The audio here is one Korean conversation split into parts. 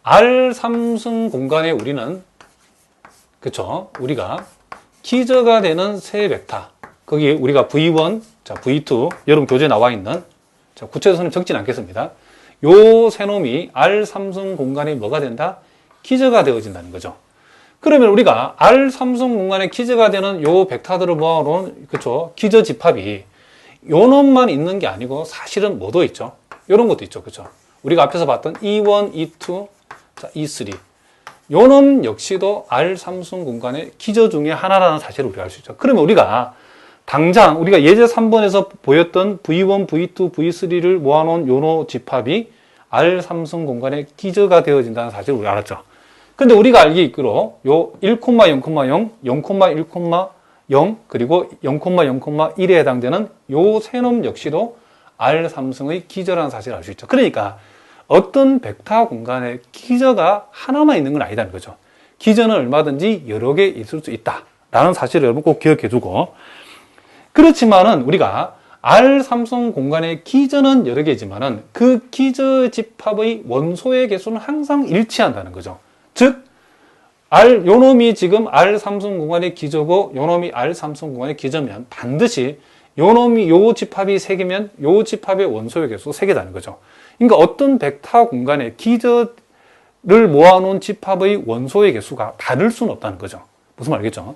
R 삼성 공간에 우리는 우리가 기저가 되는 세 벡터, 거기 우리가 V1, 자 V2, 여러분 교재에 나와 있는, 자 구체적으로는 적진 않겠습니다. 요 세 놈이 R 삼성 공간에 뭐가 된다? 기저가 되어진다는 거죠. 그러면 우리가 R 삼성 공간에 기저가 되는 요 벡터들을 모아놓은 기저 집합이 요 놈만 있는 게 아니고 사실은 뭐도 있죠? 요런 것도 있죠. 그죠? 우리가 앞에서 봤던 E1, E2, 자, E3. 요 놈 역시도 R 삼성 공간의 기저 중에 하나라는 사실을 우리가 알 수 있죠. 그러면 우리가 당장 우리가 예제 3번에서 보였던 V1, V2, V3를 모아놓은 요노 집합이 R 삼성 공간의 기저가 되어진다는 사실을 우리가 알았죠. 근데 우리가 알기로 요 1,0,0, 0,1,0, 그리고 0,0,1에 해당되는 요 세 놈 역시도 R 삼성의 기저라는 사실을 알 수 있죠. 그러니까 어떤 벡터 공간에 기저가 하나만 있는 건 아니다는 거죠. 기저는 얼마든지 여러 개 있을 수 있다라는 사실을 여러분 꼭 기억해 두고, 그렇지만은 우리가 R 삼성 공간의 기저는 여러 개지만은 그 기저 집합의 원소의 개수는 항상 일치한다는 거죠. 즉 요 놈이 지금 R 삼성 공간의 기저고 요 놈이 R 삼성 공간의 기저면 반드시 요 놈이 요 집합이 3개면 요 집합의 원소의 개수 3개다는 거죠. 그러니까 어떤 벡터 공간에 기저를 모아놓은 집합의 원소의 개수가 다를 수는 없다는 거죠. 무슨 말이겠죠?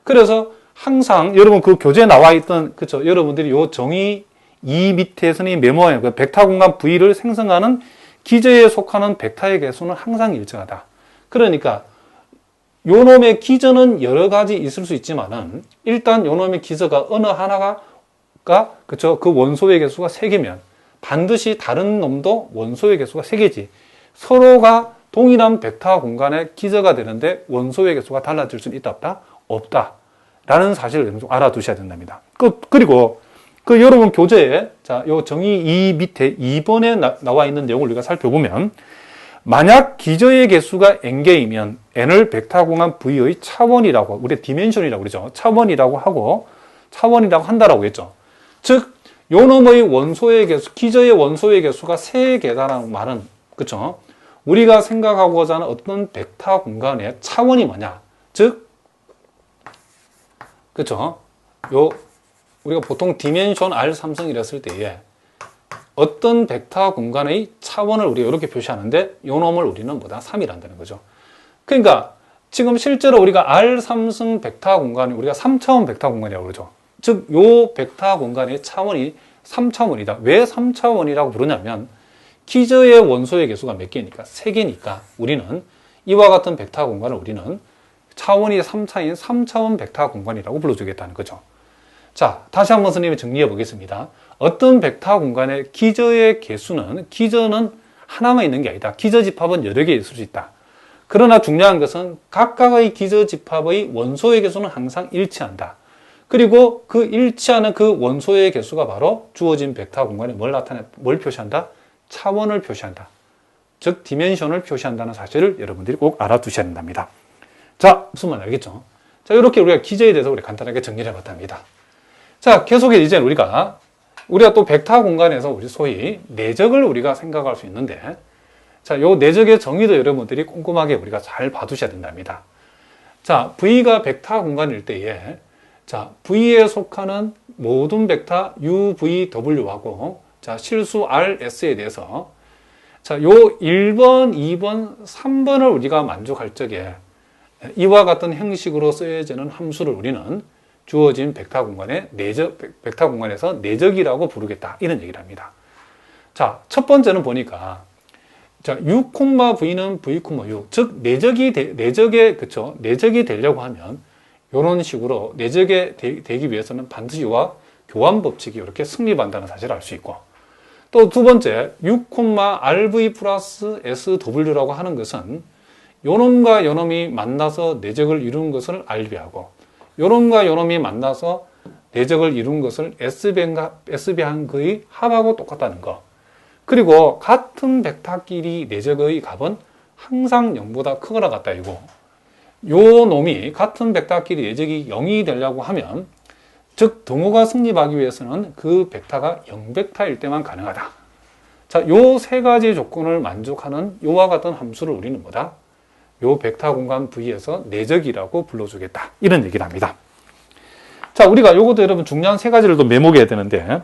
그래서 항상 여러분 그 교재에 나와 있던 여러분들이 요 정의 2 밑에서는 메모한 그 벡터 공간 V를 생성하는 기저에 속하는 벡터의 개수는 항상 일정하다. 그러니까 요 놈의 기저는 여러 가지 있을 수 있지만은 일단 요 놈의 기저가 어느 하나가 그 원소의 개수가 3개면 반드시 다른 놈도 원소의 개수가 3개지 서로가 동일한 벡터 공간의 기저가 되는데 원소의 개수가 달라질 수는 있다 없다? 없다 라는 사실을 좀 알아두셔야 된답니다. 그리고 여러분 교재에 요 정의 2 밑에 2번에 나와 있는 내용을 우리가 살펴보면, 만약 기저의 개수가 n개이면 n을 벡터 공간 V의 차원이라고, 우리 디멘션이라고 그러죠. 차원이라고 한다라고 했죠. 즉 요 놈의 원소의 개수, 기저의 원소의 개수가 3개다라는 말은, 그쵸? 우리가 생각하고자 하는 어떤 벡터 공간의 차원이 뭐냐? 즉, 그쵸? 우리가 보통 디멘션 R 삼성이라 했을 때에 어떤 벡터 공간의 차원을 우리가 이렇게 표시하는데 요 놈을 우리는 뭐다? 3이라 한다는 거죠. 그러니까 지금 실제로 우리가 R 삼성 벡터 공간이 우리가 3차원 벡터 공간이라고 그러죠. 즉, 요 벡터 공간의 차원이 3차원이다. 왜 3차원이라고 부르냐면 기저의 원소의 개수가 몇 개니까? 3개니까 우리는 이와 같은 벡터 공간을 우리는 차원이 3차인 3차원 벡터 공간이라고 불러주겠다는 거죠. 자, 다시 한번 선생님이 정리해 보겠습니다. 어떤 벡터 공간의 기저의 개수는, 기저는 하나만 있는 게 아니다. 기저 집합은 여러 개 있을 수 있다. 그러나 중요한 것은 각각의 기저 집합의 원소의 개수는 항상 일치한다. 그리고 그 일치하는 그 원소의 개수가 바로 주어진 벡터 공간에 뭘 표시한다? 차원을 표시한다. 즉, 디멘션을 표시한다는 사실을 여러분들이 꼭 알아두셔야 된답니다. 자, 무슨 말 알겠죠? 자, 이렇게 우리가 기저에 대해서 우리 간단하게 정리를 해봤답니다. 자, 계속해서 이제 우리가 또 벡터 공간에서 우리 소위 내적을 우리가 생각할 수 있는데, 자, 요 내적의 정의도 여러분들이 꼼꼼하게 우리가 잘 봐두셔야 된답니다. 자, V가 벡터 공간일 때에, 자, V에 속하는 모든 벡터 UVW하고, 자, 실수 RS에 대해서, 자, 요 1번, 2번, 3번을 우리가 만족할 적에 이와 같은 형식으로 쓰여지는 함수를 우리는 주어진 벡터 공간의 벡터 공간에서 내적이라고 부르겠다. 이런 얘기를 합니다. 자, 첫 번째는 보니까, 자, U, V는 V, U. 즉, 내적이 되려고 하면, 이런 식으로 내적이 되기 위해서는 반드시 이와 교환 법칙이 이렇게 성립한다는 사실을 알 수 있고, 또 두 번째, U, RV 플러스 SW라고 하는 것은 요놈과 요놈이 만나서 내적을 이루는 것을 RV하고, 요놈과 요놈이 만나서 내적을 이룬 것을 S배한 그의 합하고 똑같다는 거. 그리고 같은 벡터끼리 내적의 값은 항상 0보다 크거나 같다 이거. 요 놈이 같은 벡터끼리 내적이 0이 되려고 하면, 즉 등호가 성립하기 위해서는 그 벡터가 0벡터일 때만 가능하다. 자, 요 세 가지 조건을 만족하는 요와 같은 함수를 우리는 뭐다? 요 벡터 공간 V에서 내적이라고 불러주겠다. 이런 얘기를 합니다. 자, 우리가 요것도 여러분 중요한 세 가지를 또 메모해야 되는데,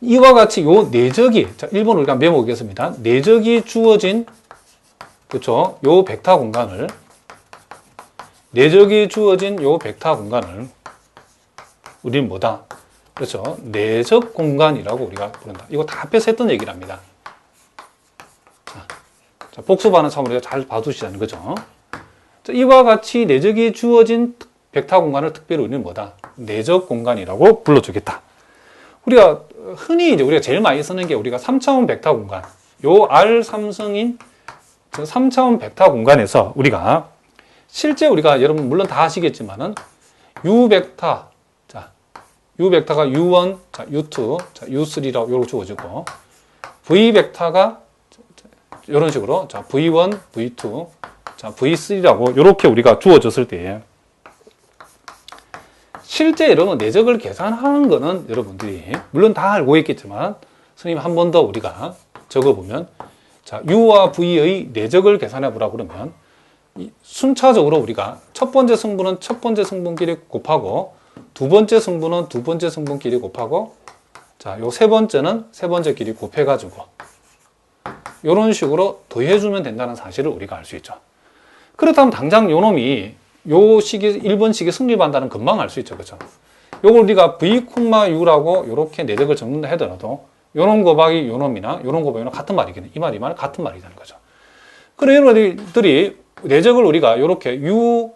이와 같이 요 내적이, 자, 1번 우리가 메모하겠습니다. 내적이 주어진, 그쵸? 요 벡터 공간을, 내적이 주어진 요 벡터 공간을, 우리는 뭐다? 그렇죠? 내적 공간이라고 우리가 부른다. 이거 다 앞에서 했던 얘기를 합니다. 자, 복습하는 차원으로 잘 봐두시자는 거죠. 자, 이와 같이 내적이 주어진 벡터 공간을 특별히 우리는 뭐다? 내적 공간이라고 불러주겠다. 우리가 흔히 이제 우리가 제일 많이 쓰는 게 우리가 3차원 벡터 공간. 요 R3성인 3차원 벡터 공간에서 우리가 실제 우리가 여러분 물론 다 아시겠지만은 U 벡터, 자, U 벡터가 U1, 자, U2, 자, U3라고 요렇게 주어지고 V 벡터가 이런 식으로 자, V1, V2, 자, V3라고 이렇게 우리가 주어졌을 때 실제 여러분 내적을 계산하는 거는 여러분들이 물론 다 알고 있겠지만 선생님 한 번 더 우리가 적어보면 자, U와 V의 내적을 계산해 보라 그러면 순차적으로 우리가 첫 번째 승분은 첫 번째 승분끼리 곱하고 두 번째 승분은 두 번째 승분끼리 곱하고 자, 요 세 번째는 세 번째끼리 곱해가지고 이런 식으로 더해주면 된다는 사실을 우리가 알 수 있죠. 그렇다면 당장 요 놈이 요 식이 1번식이 승립한다는 금방 알 수 있죠. 그렇죠? 요걸 우리가 V, U라고 이렇게 내적을 적는다 하더라도 요놈 곱하기 요놈이나 요놈 곱하기 요놈 같은 말이겠네. 이 말 같은 말이라는 거죠. 그래 여러분들이 내적을 우리가 이렇게 U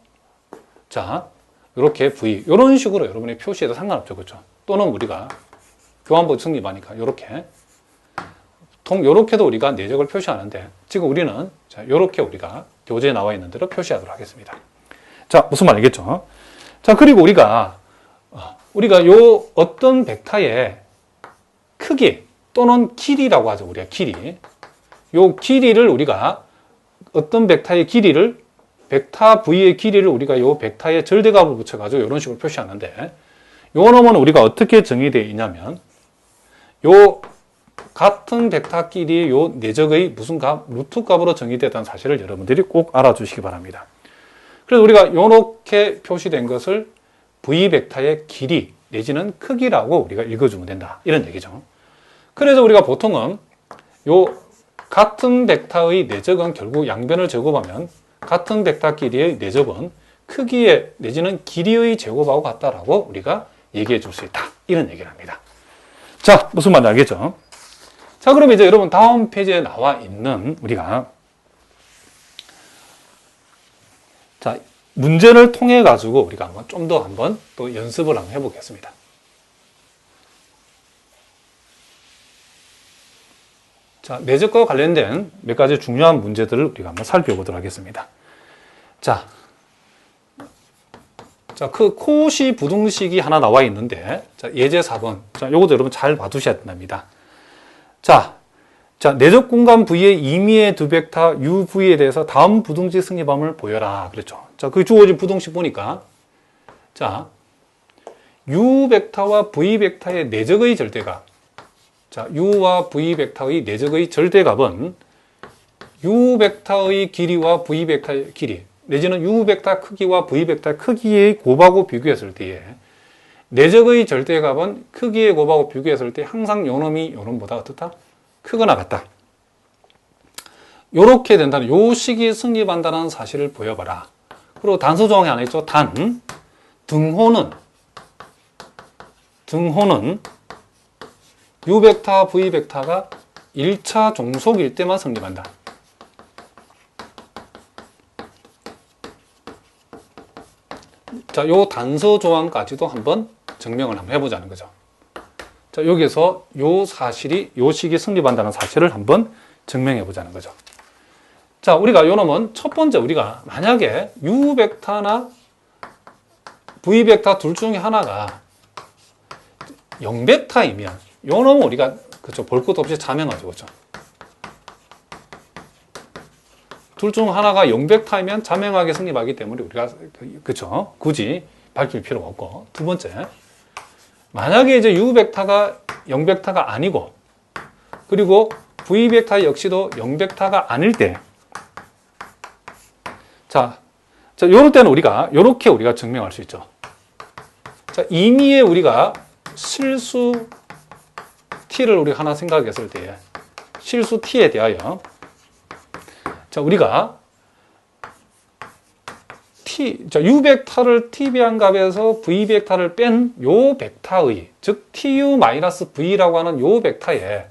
자 이렇게 V 이런 식으로 여러분이 표시해도 상관없죠. 그렇죠? 또는 우리가 교환법 승립하니까 이렇게 요렇게도 우리가 내적을 표시하는데 지금 우리는 자 요렇게 우리가 교재에 나와 있는 대로 표시하도록 하겠습니다. 자, 무슨 말 알겠죠? 자, 그리고 우리가 요 어떤 벡터의 크기 또는 길이라고 하죠. 우리가 길이. 요 길이를 우리가 어떤 벡터의 길이를 벡터 V의 길이를 우리가 요 벡터의 절대값을 붙여가지고 이런 식으로 표시하는데 요 놈은 우리가 어떻게 정의되어 있냐면 요 같은 벡터끼리 요 내적의 무슨 값, 루트 값으로 정의되었다는 사실을 여러분들이 꼭 알아주시기 바랍니다. 그래서 우리가 이렇게 표시된 것을 V 벡터의 길이 내지는 크기라고 우리가 읽어주면 된다. 이런 얘기죠. 그래서 우리가 보통은 요 같은 벡터의 내적은 결국 양변을 제곱하면 같은 벡터끼리의 내적은 크기의 내지는 길이의 제곱하고 같다라고 우리가 얘기해 줄 수 있다. 이런 얘기를 합니다. 자, 무슨 말인지 알겠죠? 자, 그럼 이제 여러분 다음 페이지에 나와 있는 우리가 자, 문제를 통해 가지고 우리가 한번 좀 더 한번 또 연습을 한번 해보겠습니다. 자, 내적과 관련된 몇 가지 중요한 문제들을 우리가 한번 살펴보도록 하겠습니다. 자, 그 코시 부등식이 하나 나와 있는데, 자, 예제 4번. 자, 요것도 여러분 잘 봐두셔야 된답니다. 자, 내적 공간 V의 임의의 두 벡터 UV에 대해서 다음 부등식 승립함을 보여라. 그렇죠. 자, 그 주어진 부등식 보니까, 자, U 벡터와 V 벡터의 내적의 절대값. 자, U와 V 벡터의 내적의 절대값은 U 벡터의 길이와 V 벡터의 길이, 내지는 U 벡터 크기와 V 벡터 크기의 곱하고 비교했을 때에 내적의 절대값은 크기의 곱하고 비교했을 때 항상 요놈이 요놈보다 어떻다? 크거나 같다. 요렇게 된다는, 요 식이 승립한다는 사실을 보여봐라. 그리고 단서 조항이 하나 있죠. 등호는 U 벡터, V 벡터가 1차 종속일 때만 성립한다. 자, 요 단서 조항까지도 한번 증명을 한번 해보자는 거죠. 자, 여기서 요 사실이, 요 식이 성립한다는 사실을 한번 증명해 보자는 거죠. 자, 우리가 요 놈은 첫 번째 우리가 만약에 U 벡터나 V 벡터 둘 중에 하나가 0벡터이면 요 놈은 우리가 그쵸 볼 것도 없이 자명하죠. 그쵸? 둘 중 하나가 0벡터이면 자명하게 성립하기 때문에 우리가 그쵸 굳이 밝힐 필요가 없고, 두 번째 만약에 이제 U 벡터가 0벡터가 아니고 그리고 V 벡터 역시도 0벡터가 아닐 때, 자, 요럴 때는 요렇게 우리가 증명할 수 있죠. 자, 임의의 우리가 실수 t를 우리가 하나 생각했을 때, 실수 t에 대하여, 자, 우리가 u 벡터를 t 배양값에서 v 벡터를 뺀 요 벡터의, 즉 tu-v라고 하는 요 벡터의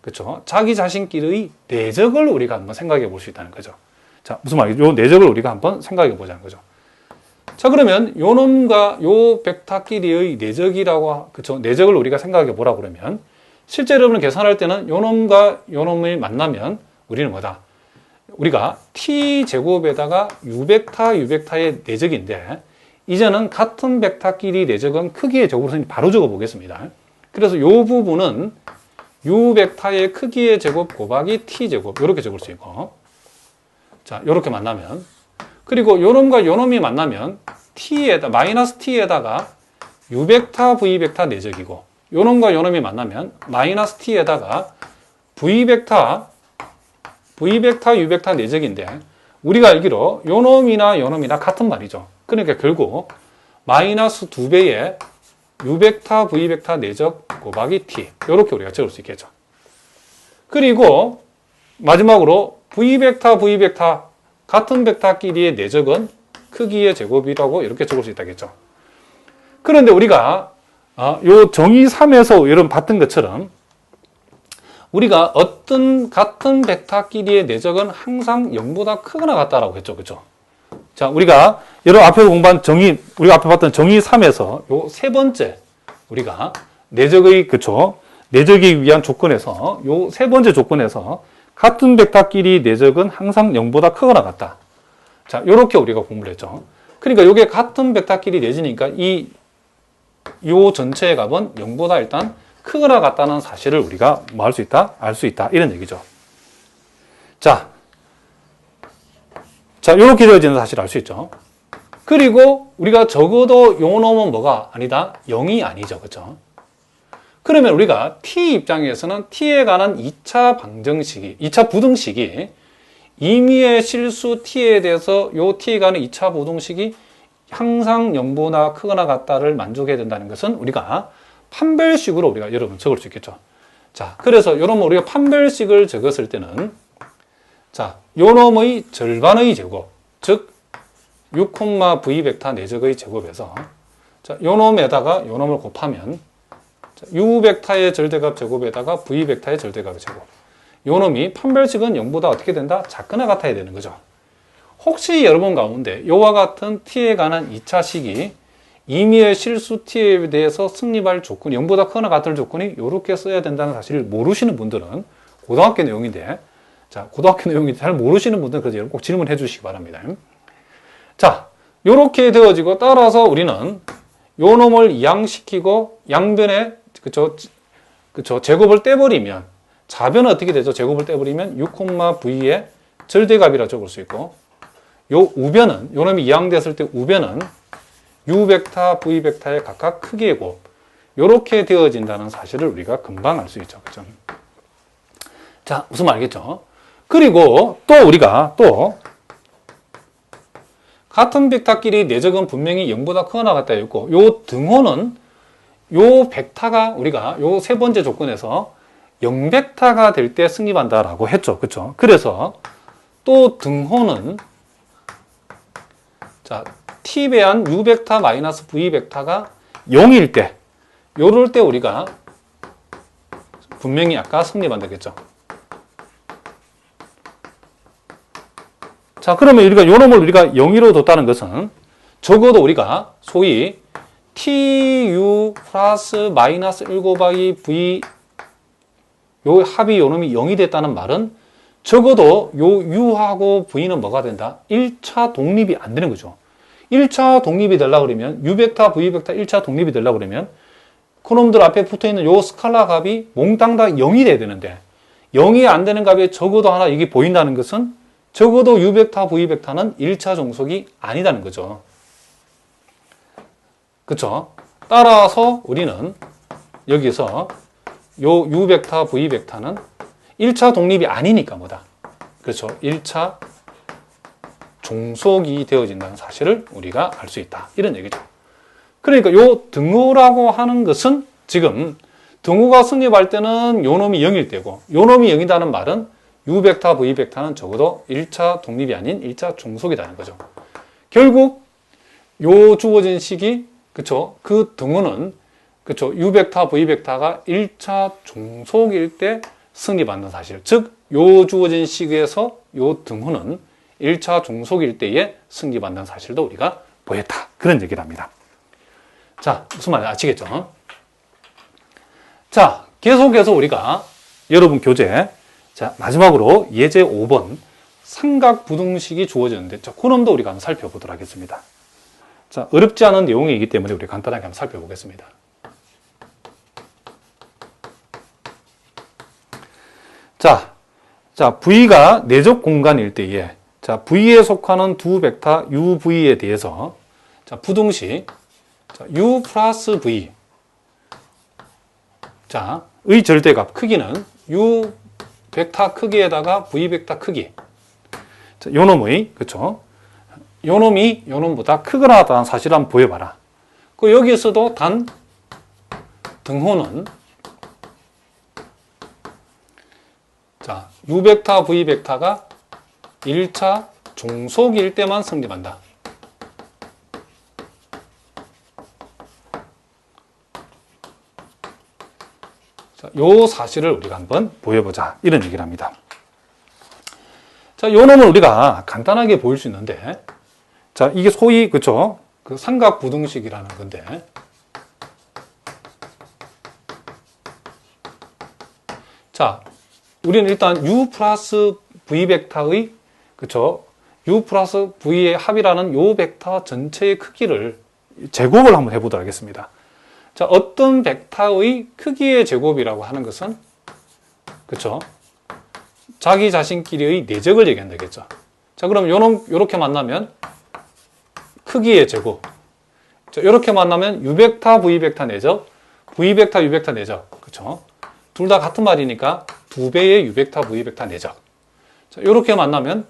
그쵸, 자기 자신끼리의 내적을 우리가 한번 생각해 볼 수 있다는 거죠. 자, 무슨 말이죠? 요 내적을 우리가 한번 생각해 보자는 거죠. 자, 그러면 요 놈과 요 벡터끼리의 내적이라고, 그쵸, 내적을 우리가 생각해 보라고 그러면, 실제 여러분을 계산할 때는 요 놈과 요 놈을 만나면 우리는 뭐다? 우리가 t제곱에다가 u벡터의 내적인데, 이제는 같은 벡터끼리 내적은 크기의 제곱으로 바로 적어 보겠습니다. 그래서 요 부분은 u벡터의 크기의 제곱 곱하기 t제곱, 이렇게 적을 수 있고, 자, 이렇게 만나면, 그리고 요 놈과 요 놈이 만나면 마이너스 t에다가 u벡터 v벡터 내적이고, 요 놈과 요 놈이 만나면 마이너스 t에다가 v벡터 u벡터 내적인데, 우리가 알기로 요 놈이나 요 놈이나 같은 말이죠. 그러니까 결국 마이너스 2배의 u벡터 v벡터 내적 곱하기 t, 이렇게 우리가 적을 수 있겠죠. 그리고 마지막으로 v벡터 같은 벡터끼리의 내적은 크기의 제곱이라고 이렇게 적을 수 있다겠죠. 그런데 우리가 요 정의 3에서 여러분 봤던 것처럼, 우리가 어떤 같은 벡터끼리의 내적은 항상 0보다 크거나 같다라고 했죠. 그죠? 자, 우리가 여러분 앞에 공부한 우리가 앞에 봤던 정의 3에서 요 세 번째, 우리가 내적의, 그쵸, 내적이 위한 조건에서, 요 세 번째 조건에서 같은 벡터끼리 내적은 항상 0보다 크거나 같다. 자, 요렇게 우리가 공부를 했죠. 그러니까 요게 같은 벡터끼리 내지니까 요 전체의 값은 0보다 일단 크거나 같다는 사실을 우리가 뭐 할 수 있다? 알 수 있다. 이런 얘기죠. 자, 요렇게 되어지는 사실을 알 수 있죠. 그리고 우리가 적어도 요 놈은 뭐가 아니다? 0이 아니죠. 그죠? 그러면 우리가 t 입장에서는 t에 관한 2차 방정식이, 2차 부등식이, 임의의 실수 t에 대해서 요 t에 관한 2차 부등식이 항상 0보다 크거나 같다를 만족해야 된다는 것은 우리가 판별식으로 우리가 여러분 적을 수 있겠죠. 자, 그래서 요놈 우리가 판별식을 적었을 때는, 자, 요 놈의 절반의 제곱, 즉 6,v 벡터 내적의 제곱에서, 자, 요 놈에다가 요 놈을 곱하면, 자, u 벡터의 절대값 제곱에다가 v 벡터의 절대값 제곱, 요 놈이 판별식은 0보다 어떻게 된다? 작거나 같아야 되는 거죠. 혹시 여러분 가운데 요와 같은 t에 관한 2차 식이 임의의 실수 t에 대해서 성립할 조건이 0보다 크거나 같을 조건이 이렇게 써야 된다는 사실을 모르시는 분들은, 고등학교 내용인데, 자, 고등학교 내용이 잘 모르시는 분들은 그래서 여러분 꼭 질문해 주시기 바랍니다. 자, 요렇게 되어지고, 따라서 우리는 요 놈을 이항시키고 양변에, 그쵸, 제곱을 떼버리면, 좌변은 어떻게 되죠? 제곱을 떼버리면 6,v의 절대값이라 적을 수 있고, 요 우변은, 요 놈이 이항됐을 때 우변은 u 벡터, v 벡터의 각각 크기의 곱, 요렇게 되어진다는 사실을 우리가 금방 알 수 있죠. 그죠? 자, 무슨 말이겠죠? 그리고 또 우리가 같은 벡터끼리 내적은 분명히 0보다 크거나 같다 했고, 요 등호는 요 벡터가 우리가 요 세 번째 조건에서 0벡터가 될 때 성립한다라고 했죠. 그렇죠? 그래서 또 등호는, 자, t 배한 u 벡터 마이너스 v 벡터가 0일 때, 요럴 때 우리가 분명히 아까 성립한다겠죠. 자, 그러면 우리가 요 놈을 우리가 0으로 뒀다는 것은 적어도 우리가 소위 tu 플러스 마이너스 1 곱하기 v, 요 합이 요 놈이 0이 됐다는 말은 적어도 요 u하고 v는 뭐가 된다? 1차 독립이 안 되는 거죠. 1차 독립이 되려고 그러면, u 벡터, v 벡터 1차 독립이 되려고 그러면 그놈들 앞에 붙어 있는 요 스칼라 값이 몽땅 다 0이 돼야 되는데, 0이 안 되는 값이 적어도 하나 여기 보인다는 것은 적어도 u 벡터, v 벡터는 1차 종속이 아니다는 거죠. 그쵸? 따라서 우리는 여기서 요 U 벡터, V 벡터는 1차 독립이 아니니까 뭐다? 그렇죠. 1차 종속이 되어진다는 사실을 우리가 알 수 있다. 이런 얘기죠. 그러니까 요 등호라고 하는 것은 지금 등호가 성립할 때는 요 놈이 0일 때고 요 놈이 0이라는 말은 U 벡터, V 벡터는 적어도 1차 독립이 아닌 1차 종속이라는 거죠. 결국 요 주어진 식이 그쵸? 그 등호는 그쵸? U 벡터, V 벡터가 1차 종속일 때 성립한다는 사실. 즉, 요 주어진 식에서 요 등호는 1차 종속일 때에 성립한다는 사실도 우리가 보였다. 그런 얘기를 합니다. 자, 무슨 말인지 아시겠죠? 자, 계속해서 우리가 여러분 교재 자, 마지막으로 예제 5번 삼각부등식이 주어졌는데 자, 그 놈도 우리가 한번 살펴보도록 하겠습니다. 자, 어렵지 않은 내용이기 때문에 우리 간단하게 한번 살펴보겠습니다. 자, V가 내적 공간일 때에 자, V에 속하는 두 벡터 UV에 대해서 자, 부등식 자, U 플러스 V 자, 의 절대값 크기는 U 벡터 크기에다가 V 벡터 크기 자, 요 놈의 그쵸? 요 놈이 요 놈보다 크거나 같다는 사실을 한번 보여봐라. 그 여기에서도 단 등호는 자, U 벡터, V 벡터가 1차 종속일 때만 성립한다. 자, 요 사실을 우리가 한번 보여보자. 이런 얘기를 합니다. 자, 요 놈을 우리가 간단하게 보일 수 있는데, 자, 이게 소위, 그쵸? 그 삼각부등식이라는 건데, 자, 우리는 일단 U 플러스 V 벡터의, 그쵸? U 플러스 V의 합이라는 요 벡터 전체의 크기를 제곱을 한번 해보도록 하겠습니다. 자, 어떤 벡터의 크기의 제곱이라고 하는 것은, 그쵸? 자기 자신끼리의 내적을 얘기한다겠죠. 자, 그럼 요렇게 만나면 크기의 제곱. 자, 요렇게 만나면 U 벡터, V 벡터 내적, V 벡터, U 벡터 내적. 그쵸? 둘 다 같은 말이니까 두 배의 U 벡터, V 벡터 내적. 자, 요렇게 만나면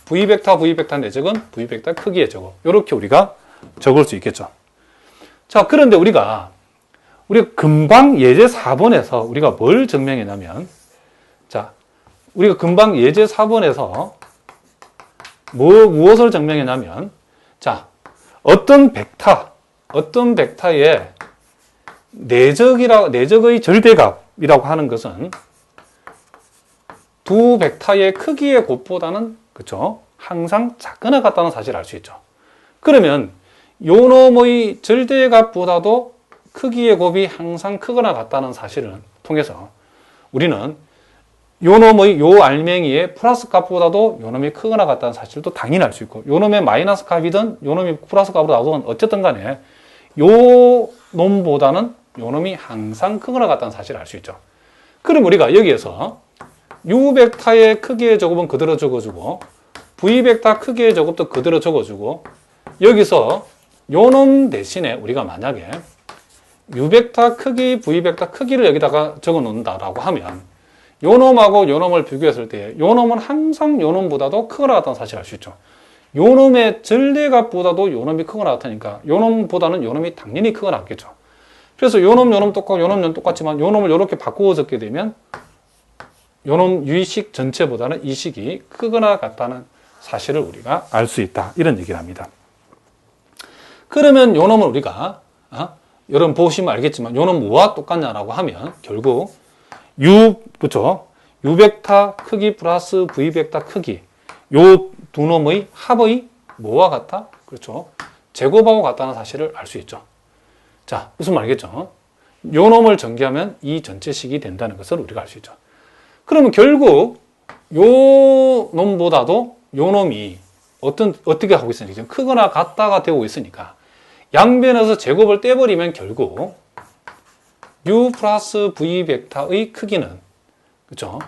V 벡터, V 벡터 내적은 V 벡터 크기의 제곱. 요렇게 우리가 적을 수 있겠죠. 자, 그런데 우리가 금방 예제 4번에서 우리가 뭘 증명했냐면, 자, 우리가 금방 예제 4번에서 무엇을 증명했냐면, 자, 어떤 벡터의 내적의 절대값이라고 하는 것은 두 벡터의 크기의 곱보다는, 그쵸? 항상 작거나 같다는 사실을 알 수 있죠. 그러면 요 놈의 절대값보다도 크기의 곱이 항상 크거나 같다는 사실을 통해서 우리는 요 놈의 요 알맹이의 플러스 값보다도 요 놈이 크거나 같다는 사실도 당연히 알 수 있고, 요 놈의 마이너스 값이든 요 놈이 플러스 값으로 나오든 어쨌든 간에 요 놈보다는 요 놈이 항상 크거나 같다는 사실을 알 수 있죠. 그럼 우리가 여기에서 U 벡터의 크기의 제곱은 그대로 적어주고 V 벡터 크기의 제곱도 그대로 적어주고, 여기서 요 놈 대신에 우리가 만약에 U 벡터 크기, V 벡터 크기를 여기다가 적어 놓는다라고 하면 요 놈하고 요 놈을 비교했을 때 요 놈은 항상 요 놈보다도 크거나 같다는 사실을 알 수 있죠. 요 놈의 절대값보다도 요 놈이 크거나 같으니까 요 놈보다는 요 놈이 당연히 크거나 같겠죠. 그래서 요 놈 똑같고 요 놈 똑같지만 요 놈을 이렇게 바꾸어 적게 되면 요 놈 유의식 전체보다는 이 식이 크거나 같다는 사실을 우리가 알 수 있다. 이런 얘기를 합니다. 그러면 요 놈을 우리가 여러분 보시면 알겠지만 요 놈 뭐와 똑같냐라고 하면 결국 그쵸? U 벡터 크기 플러스 V 벡터 크기 요 두 놈의 합의 뭐와 같다? 그렇죠? 제곱하고 같다는 사실을 알 수 있죠. 자, 무슨 말이겠죠? 요 놈을 전개하면 이 전체식이 된다는 것을 우리가 알 수 있죠. 그러면 결국 요 놈보다도 요 놈이 어떻게 하고 있으니까 지금 크거나 같다가 되고 있으니까 양변에서 제곱을 떼버리면 결국 U 플러스 V 벡터의 크기는, 그쵸?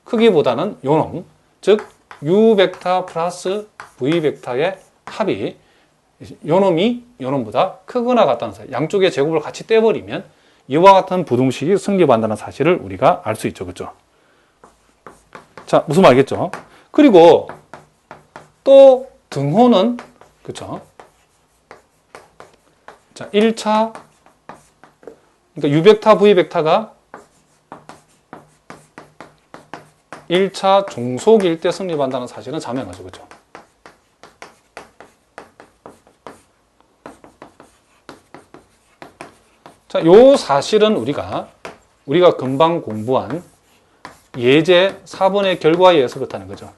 크기보다는 요 놈, 즉 U 벡터 플러스 V 벡터의 합이 요 놈이 요 놈보다 크거나 같다는 사실. 양쪽의 제곱을 같이 떼버리면 이와 같은 부등식이 성립한다는 사실을 우리가 알 수 있죠. 그죠? 자, 무슨 말 알겠죠? 그리고 또 등호는, 그쵸? 자, 1차, 그러니까 U벡터, V벡터가 1차 종속일 때 성립한다는 사실은 자명하죠. 그죠? 자, 요 사실은 우리가 금방 공부한 예제 4번의 결과에 의해서 그렇다는 거죠.